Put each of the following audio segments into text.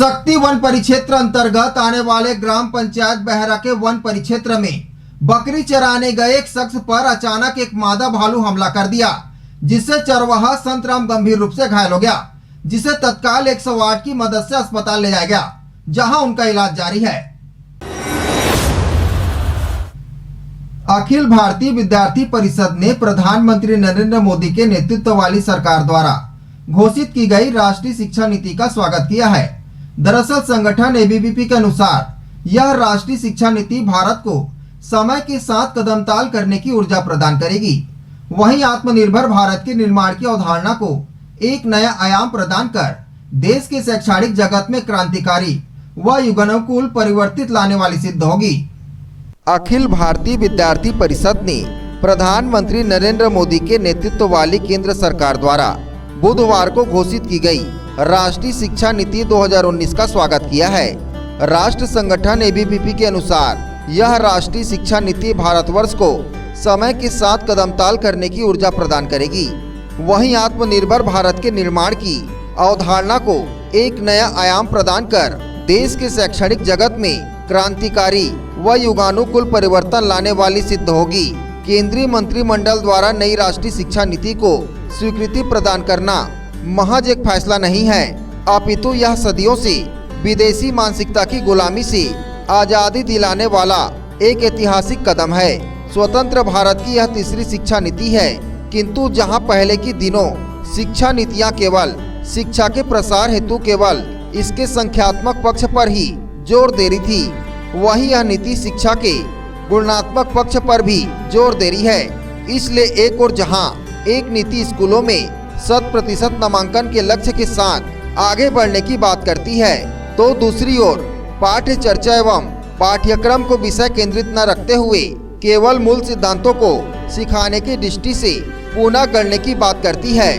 शक्ति वन परिक्षेत्र अंतर्गत आने वाले ग्राम पंचायत बहरा के वन परिक्षेत्र में बकरी चराने गए एक शख्स पर अचानक एक मादा भालू हमला कर दिया, जिससे चरवाहा संतराम गंभीर रूप से घायल हो गया, जिसे तत्काल 108 की मदद से अस्पताल ले जाया गया, जहां उनका इलाज जारी है। अखिल भारतीय विद्यार्थी परिषद ने प्रधानमंत्री नरेंद्र मोदी के नेतृत्व वाली सरकार द्वारा घोषित की गई राष्ट्रीय शिक्षा नीति का स्वागत किया है। दरअसल संगठन एबीवीपी के अनुसार यह राष्ट्रीय शिक्षा नीति भारत को समय के साथ कदम ताल करने की ऊर्जा प्रदान करेगी। वहीं आत्मनिर्भर भारत के निर्माण की अवधारणा को एक नया आयाम प्रदान कर देश के शैक्षणिक जगत में क्रांतिकारी व युगानुकूल परिवर्तित लाने वाली सिद्ध होगी। अखिल भारतीय विद्यार्थी परिषद ने प्रधानमंत्री नरेंद्र मोदी के नेतृत्व वाली केंद्र सरकार द्वारा बुधवार को घोषित की गई राष्ट्रीय शिक्षा नीति 2019 का स्वागत किया है। राष्ट्र संगठन एबीवीपी के अनुसार यह राष्ट्रीय शिक्षा नीति भारतवर्ष को समय के साथ कदम ताल करने की ऊर्जा प्रदान करेगी। वहीं आत्मनिर्भर भारत के निर्माण की अवधारणा को एक नया आयाम प्रदान कर देश के शैक्षणिक जगत में क्रांतिकारी व युगानुकूल परिवर्तन लाने वाली सिद्ध होगी। केंद्रीय मंत्रिमंडल द्वारा नई राष्ट्रीय शिक्षा नीति को स्वीकृति प्रदान करना महज एक फैसला नहीं है, अपितु यह सदियों से विदेशी मानसिकता की गुलामी से आजादी दिलाने वाला एक ऐतिहासिक कदम है। स्वतंत्र भारत की यह तीसरी शिक्षा नीति है, किंतु जहां पहले के दिनों शिक्षा नीतियां केवल शिक्षा के प्रसार हेतु केवल इसके संख्यात्मक पक्ष पर ही जोर दे रही थी, वहीं यह नीति शिक्षा के गुणात्मक पक्ष पर भी जोर दे रही है। इसलिए एक और जहां एक नीति स्कूलों में 100% नामांकन के लक्ष्य के साथ आगे बढ़ने की बात करती है, तो दूसरी ओर पाठ्य चर्चा एवं पाठ्यक्रम को विषय केंद्रित न रखते हुए केवल मूल सिद्धांतों को सिखाने की दृष्टि से पूर्ण करने की बात करती है।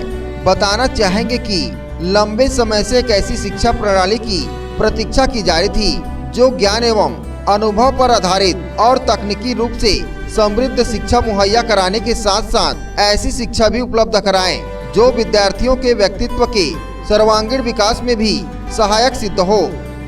बताना चाहेंगे कि लंबे समय से एक ऐसी शिक्षा प्रणाली की प्रतीक्षा की जा रही थी जो ज्ञान एवं अनुभव पर आधारित और तकनीकी रूप से समृद्ध शिक्षा मुहैया कराने के साथ साथ ऐसी शिक्षा भी उपलब्ध कराएं जो विद्यार्थियों के व्यक्तित्व के सर्वांगीण विकास में भी सहायक सिद्ध हो।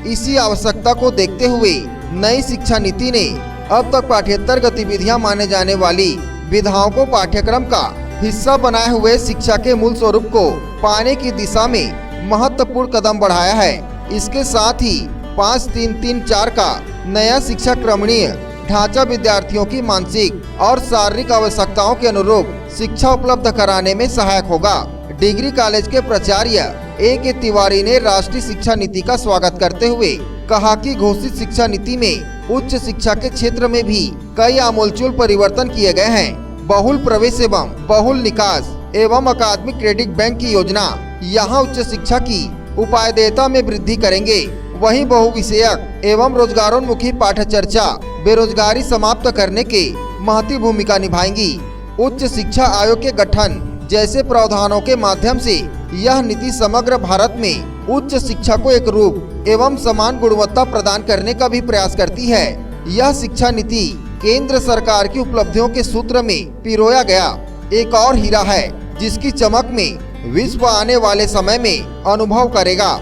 इसी आवश्यकता को देखते हुए नई शिक्षा नीति ने अब तक पाठ्येतर गतिविधियां माने जाने वाली विधाओं को पाठ्यक्रम का हिस्सा बनाए हुए शिक्षा के मूल स्वरूप को पाने की दिशा में महत्वपूर्ण कदम बढ़ाया है। इसके साथ ही 5-3-3-4 का नया शिक्षा क्रमणीय ढांचा विद्यार्थियों की मानसिक और शारीरिक आवश्यकताओं के अनुरूप शिक्षा उपलब्ध कराने में सहायक होगा। डिग्री कॉलेज के प्राचार्य ए.के. तिवारी ने राष्ट्रीय शिक्षा नीति का स्वागत करते हुए कहा कि घोषित शिक्षा नीति में उच्च शिक्षा के क्षेत्र में भी कई आमूलचूल परिवर्तन किए गए हैं। बहुल प्रवेश एवं बहुल निकास एवं अकादमिक क्रेडिट बैंक की योजना यहाँ उच्च शिक्षा की उपादेयता में वृद्धि करेंगे। वहीं बहुविषयक एवं रोजगारोन्मुखी पाठ्यचर्चा बेरोजगारी समाप्त करने के महती भूमिका निभाएंगी। उच्च शिक्षा आयोग के गठन जैसे प्रावधानों के माध्यम से यह नीति समग्र भारत में उच्च शिक्षा को एक रूप एवं समान गुणवत्ता प्रदान करने का भी प्रयास करती है। यह शिक्षा नीति केंद्र सरकार की उपलब्धियों के सूत्र में पिरोया गया एक और हीरा है, जिसकी चमक में विश्व आने वाले समय में अनुभव करेगा।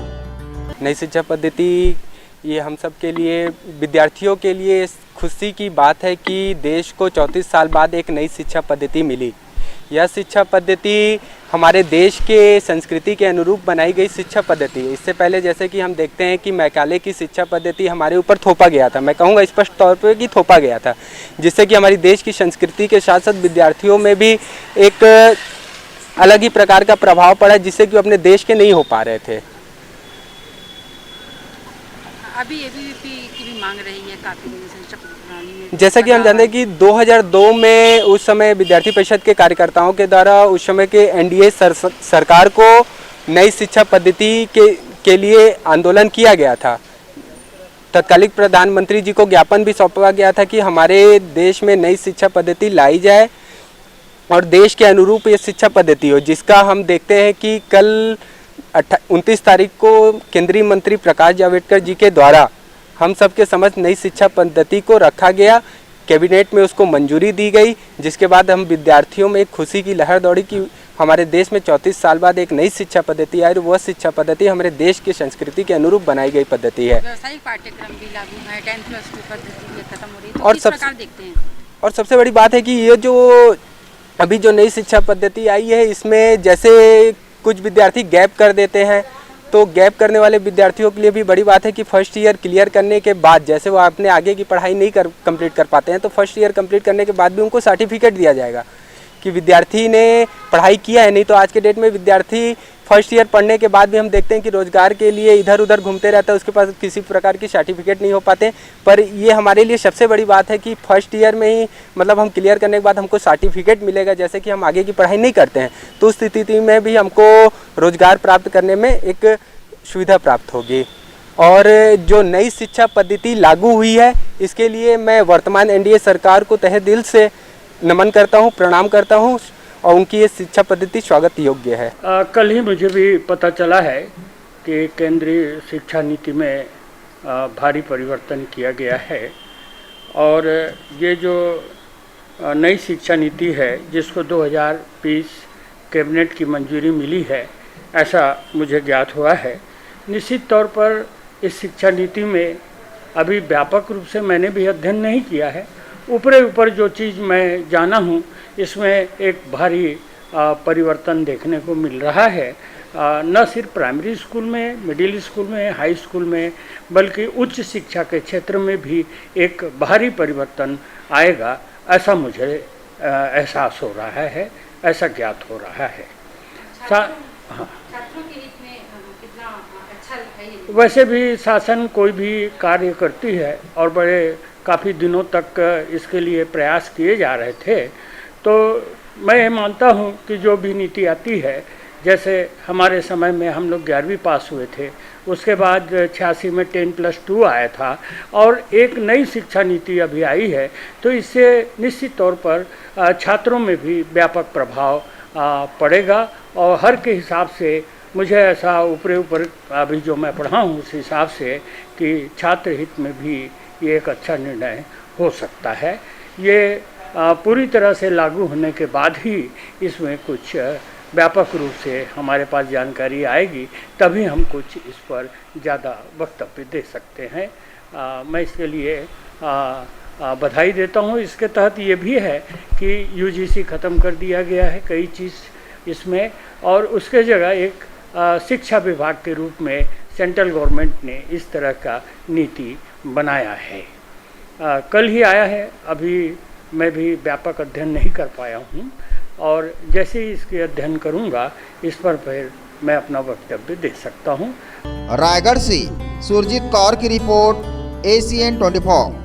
नई शिक्षा पद्धति ये हम सब के लिए, विद्यार्थियों के लिए खुशी की बात है कि देश को 34 साल बाद एक नई शिक्षा पद्धति मिली। यह शिक्षा पद्धति हमारे देश के संस्कृति के अनुरूप बनाई गई शिक्षा पद्धति है। इससे पहले जैसे कि हम देखते हैं कि मैकाले की शिक्षा पद्धति हमारे ऊपर थोपा गया था, मैं कहूँगा स्पष्ट तौर पर कि थोपा गया था, जिससे कि हमारी देश की संस्कृति के साथ साथ विद्यार्थियों में भी एक अलग ही प्रकार का प्रभाव पड़ा, जिससे कि वो अपने देश के नहीं हो पा रहे थे। अभी एबीवीपी की भी मांग रही है काफी दिनों से शिक्षा प्रणाली में। जैसा कि हम जानते हैं कि 2002 में उस समय विद्यार्थी परिषद के कार्यकर्ताओं के द्वारा उस समय के एनडीए सरकार को नई शिक्षा पद्धति के लिए आंदोलन किया गया था। तत्कालीन प्रधानमंत्री जी को ज्ञापन भी सौंपा गया था कि हमारे देश में नई शिक्षा पद्धति लाई जाए और देश के अनुरूप ये शिक्षा पद्धति हो, जिसका हम देखते हैं कि कल 29 तारीख को केंद्रीय मंत्री प्रकाश जावड़ेकर जी के द्वारा हम सबके समक्ष नई शिक्षा पद्धति को रखा गया। कैबिनेट में उसको मंजूरी दी गई, जिसके बाद हम विद्यार्थियों में एक खुशी की लहर दौड़ी कि हमारे देश में 34 साल बाद एक नई शिक्षा पद्धति आई और वह शिक्षा पद्धति हमारे देश की संस्कृति के अनुरूप बनाई गई पद्धति है। व्यावसायिक पाठ्यक्रम भी लागू है, 10+2 पद्धति भी खत्म हो रही है, तो और किस प्रकार देखते हैं? और सबसे बड़ी बात है कि ये जो अभी जो नई शिक्षा पद्धति आई है, इसमें जैसे कुछ विद्यार्थी गैप कर देते हैं, तो गैप करने वाले विद्यार्थियों के लिए भी बड़ी बात है कि फर्स्ट ईयर क्लियर करने के बाद जैसे वो अपने आगे की पढ़ाई नहीं कंप्लीट कर पाते हैं, तो फर्स्ट ईयर कंप्लीट करने के बाद भी उनको सर्टिफिकेट दिया जाएगा कि विद्यार्थी ने पढ़ाई किया है। नहीं तो आज के डेट में विद्यार्थी फर्स्ट ईयर पढ़ने के बाद भी हम देखते हैं कि रोजगार के लिए इधर उधर घूमते रहता है, उसके पास किसी प्रकार की सर्टिफिकेट नहीं हो पाते। पर ये हमारे लिए सबसे बड़ी बात है कि फर्स्ट ईयर में ही मतलब हम क्लियर करने के बाद हमको सर्टिफिकेट मिलेगा, जैसे कि हम आगे की पढ़ाई नहीं करते हैं, तो उस स्थिति में भी हमको रोजगार प्राप्त करने में एक सुविधा प्राप्त होगी। और जो नई शिक्षा पद्धति लागू हुई है, इसके लिए मैं वर्तमान एनडीए सरकार को तहे दिल से नमन करता हूँ, प्रणाम करता हूँ और उनकी ये शिक्षा पद्धति स्वागत योग्य है। कल ही मुझे भी पता चला है कि केंद्रीय शिक्षा नीति में भारी परिवर्तन किया गया है और ये जो नई शिक्षा नीति है जिसको 2020 कैबिनेट की मंजूरी मिली है, ऐसा मुझे ज्ञात हुआ है। निश्चित तौर पर इस शिक्षा नीति में अभी व्यापक रूप से मैंने भी अध्ययन नहीं किया है, ऊपर जो चीज़ मैं जाना हूँ इसमें एक भारी परिवर्तन देखने को मिल रहा है। न सिर्फ प्राइमरी स्कूल में, मिडिल स्कूल में, हाई स्कूल में, बल्कि उच्च शिक्षा के क्षेत्र में भी एक भारी परिवर्तन आएगा, ऐसा मुझे एहसास हो रहा है, ऐसा ज्ञात हो रहा है। हाँ, छात्रों के हित में कितना अच्छा है ये? वैसे भी शासन कोई भी कार्य करती है और बड़े काफ़ी दिनों तक इसके लिए प्रयास किए जा रहे थे, तो मैं ये मानता हूँ कि जो भी नीति आती है, जैसे हमारे समय में हम लोग 11वीं पास हुए थे, उसके बाद 86 में 10+2 आया था और एक नई शिक्षा नीति अभी आई है, तो इससे निश्चित तौर पर छात्रों में भी व्यापक प्रभाव पड़ेगा। और हर के हिसाब से मुझे ऐसा ऊपर अभी जो मैं पढ़ा हूँ उस हिसाब से कि छात्र हित में भी ये एक अच्छा निर्णय हो सकता है। ये पूरी तरह से लागू होने के बाद ही इसमें कुछ व्यापक रूप से हमारे पास जानकारी आएगी, तभी हम कुछ इस पर ज़्यादा वक्तव्य दे सकते हैं। मैं इसके लिए बधाई देता हूँ। इसके तहत ये भी है कि यूजीसी ख़त्म कर दिया गया है कई चीज़ इसमें, और उसके जगह एक शिक्षा विभाग के रूप में सेंट्रल गवर्नमेंट ने इस तरह का नीति बनाया है। कल ही आया है, अभी मैं भी व्यापक अध्ययन नहीं कर पाया हूँ और जैसे ही इसके अध्ययन करूँगा इस पर फिर मैं अपना वक्तव्य दे सकता हूँ। रायगढ़ से सुरजीत कौर की रिपोर्ट, ACN 24।